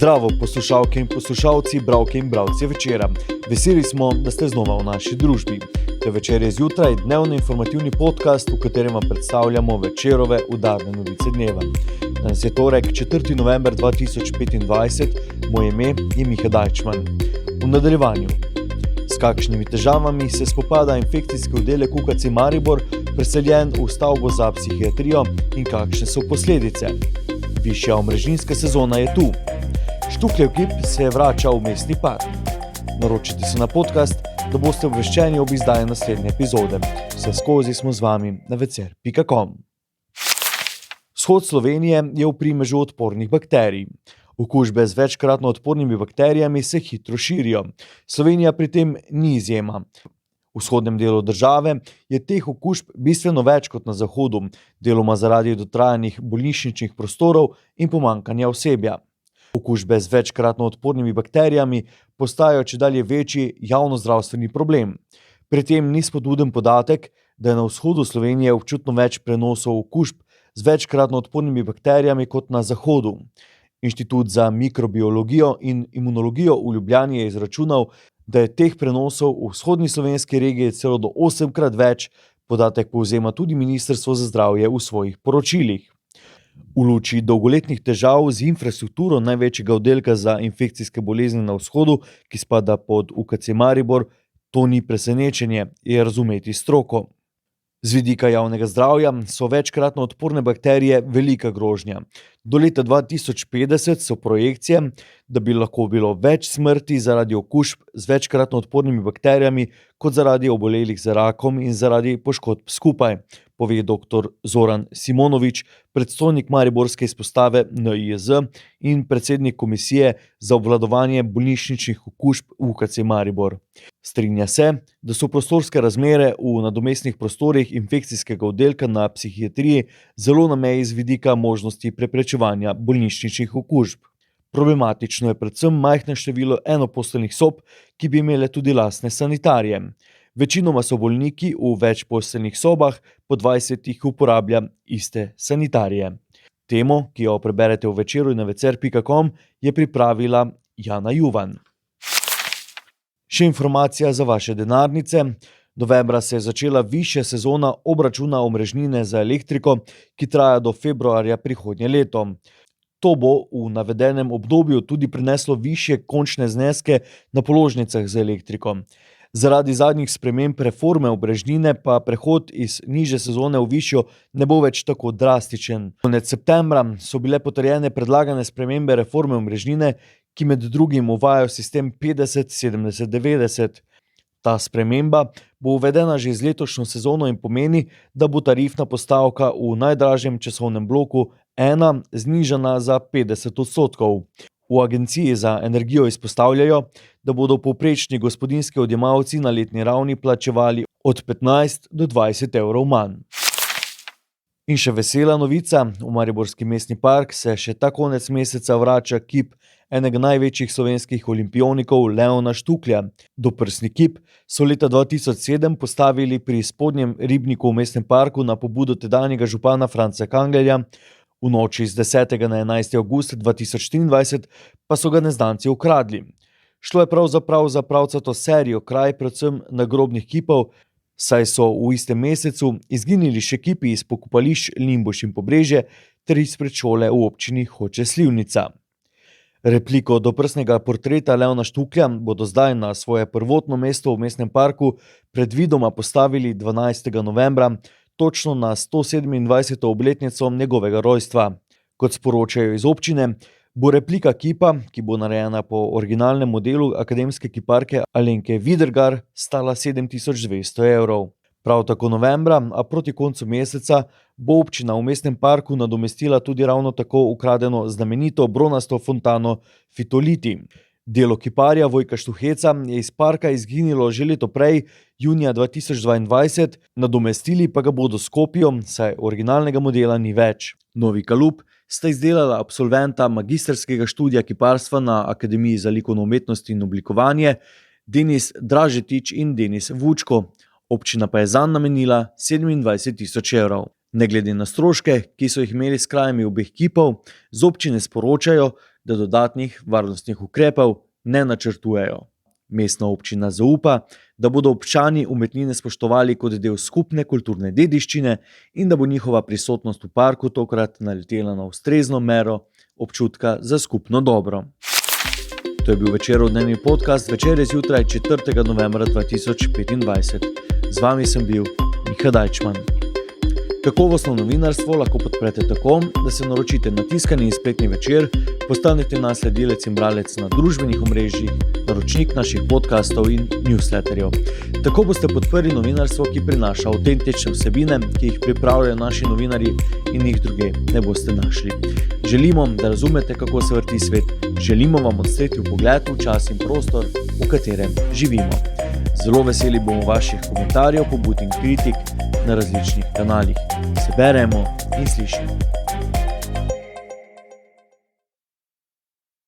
Zdravo, poslušalke in poslušalci, bralke in bralci Večera. Veseli smo, da ste znova v naši družbi. To je Večer je zjutraj, dnevno informativni podcast, v katerem vam predstavljamo Večerove udarne novice dneva. Danes je torek, 4. november 2025, moje ime je Miha Dajčman. V nadaljevanju. S kakšnimi težavami se spopada infekcijski oddelek UKC Maribor, preseljen v stavbo za psihiatrijo in kakšne so posledice. Višja omrežninska sezona je tu. Štukljev kip se vrača v mestni park. Naročite se na podcast, da boste obveščeni ob izdaji naslednje epizode. Vse skozi smo z vami na večer.com. Vzhod Slovenije je v primežu odpornih bakterij. Okužbe z večkratno odpornimi bakterijami se hitro širijo. Slovenija pri tem ni izjema. V vzhodnem delu države je teh okužb bistveno več kot na zahodu, deloma zaradi dotrajanih bolnišničnih prostorov in pomanjkanja osebja. Okužbe z večkratno odpornimi bakterijami postajajo čedalje večji javnozdravstveni problem. Pri tem ni spodbuden podatek, da je na vzhodu Slovenije občutno več prenosov okužb z večkratno odpornimi bakterijami kot na zahodu. Inštitut za mikrobiologijo in imunologijo v Ljubljani je izračunal, da je teh prenosov v vzhodni slovenski regiji celo do 8-krat več, podatek povzema tudi Ministrstvo za zdravje v svojih poročilih. V luči dolgoletnih težav z infrastrukturo največjega oddelka za infekcijske bolezni na vzhodu, ki spada pod UKC Maribor, to ni presenečenje, je razumeti stroko. Z vidika javnega zdravja so večkratno odporne bakterije velika grožnja. Do leta 2050 so projekcije, da bi lahko bilo več smrti zaradi okužb z večkratno odpornimi bakterijami kot zaradi obolelih za rakom in zaradi poškodb skupaj, pove dr. Zoran Simonovič, predstojnik mariborske izpostave NIJZ in predsednik komisije za obvladovanje bolnišničnih okužb UKC Maribor. Strinja se, da so prostorske razmere v nadomestnih prostorih infekcijskega oddelka na psihiatriji zelo na meji z vidika možnosti preprečevanja bolnišničnih okužb. Problematično je predvsem majhno število enoposteljnih sob, ki bi imele tudi lastne sanitarije. Večinoma so bolniki v večposteljnih sobah, po 20 jih uporablja iste sanitarije. Temo, ki jo preberete v Večeru in na večer.com, je pripravila Jana Juvan. Še informacija za vaše denarnice. Novembra se je začela višja sezona obračuna omrežnine za elektriko, ki traja do februarja prihodnje leto. To bo v navedenem obdobju tudi prineslo višje končne zneske na položnicah za elektriko. Zaradi zadnjih sprememb reforme omrežnine pa prehod iz nižje sezone v višjo ne bo več tako drastičen. Konec septembra so bile potrjene predlagane spremembe reforme omrežnine, ki med drugim uvajajo sistem 50-70-90. Ta sprememba bo uvedena že z letošnjo sezono in pomeni, da bo tarifna postavka v najdražjem časovnem bloku 1 znižana za 50%. V Agenciji za energijo izpostavljajo, da bodo povprečni gospodinjski odjemalci na letni ravni plačevali od 15 do 20 evrov manj. In še vesela novica, v mariborski mestni park se še ta konec meseca vrača kip enega največjih slovenskih olimpionikov Leona Štuklja. Doprsni kip so leta 2007 postavili pri spodnjem ribniku v mestnem parku na pobudo tedanjega župana Franca Kanglerja. V noči z 10. na 11. avgust 2023 pa so ga neznanci ukradli. Šlo je pravzaprav za pravcato serijo kraj, predvsem nagrobnih kipov, saj so v istem mesecu izginili še kipi iz pokopališč Limbuš in Pobrežje ter iz predšole v občini Hoče - Slivnica. Repliko doprsnega portreta Leona Štuklja bodo zdaj na svoje prvotno mesto v mestnem parku predvidoma postavili 12. novembra, točno na 127. obletnico njegovega rojstva. Kot sporočajo iz občine, bo replika kipa, ki bo narejena po originalnem modelu akademske kiparke Alenke Vidergar, stala 7200 evrov. Prav tako novembra, a proti koncu meseca, bo občina v mestnem parku nadomestila tudi ravno tako ukradeno znamenito bronasto fontano Fitoliti. Delo kiparja Vojka Štuheca je iz parka izginilo že leto prej, junija 2022, nadomestili pa ga bodo s kopijo, saj originalnega modela ni več. Novi kalup sta izdelala absolventa magistrskega študija kiparstva na Akademiji za likovno umetnost in oblikovanje Denis Dražetič in Denis Vučko. Občina pa je zanj namenila 27 000 evrov. Ne glede na stroške, ki so jih imeli s krajami obeh kipov, z občine sporočajo, da dodatnih varnostnih ukrepov ne načrtujejo. Mestna občina zaupa, da bodo občani umetnine spoštovali kot del skupne kulturne dediščine in da bo njihova prisotnost v parku tokrat naletela na ustrezno mero občutka za skupno dobro. To je bil Večerov dnevni podcast Večerje zjutraj 4. novembra 2025. Z vami sem bil Miha Dajčman. Kakovostno novinarstvo lahko podprete tako, da se naročite na tiskani in spletni Večer, postanete nas sledilec in bralec na družbenih omrežjih, naročnik naših podcastov in newsletterjev. Tako boste podprli novinarstvo, ki prinaša avtentične vsebine, ki jih pripravljajo naši novinarji in jih druge ne boste našli. Želimo, da razumete, kako se vrti svet. Želimo vam odstreti vpogled v čas in prostor, v katerem živimo. Zelo veseli bomo vaših komentarjev, pobud in kritik na različnih kanalih. Se beremo in slišimo.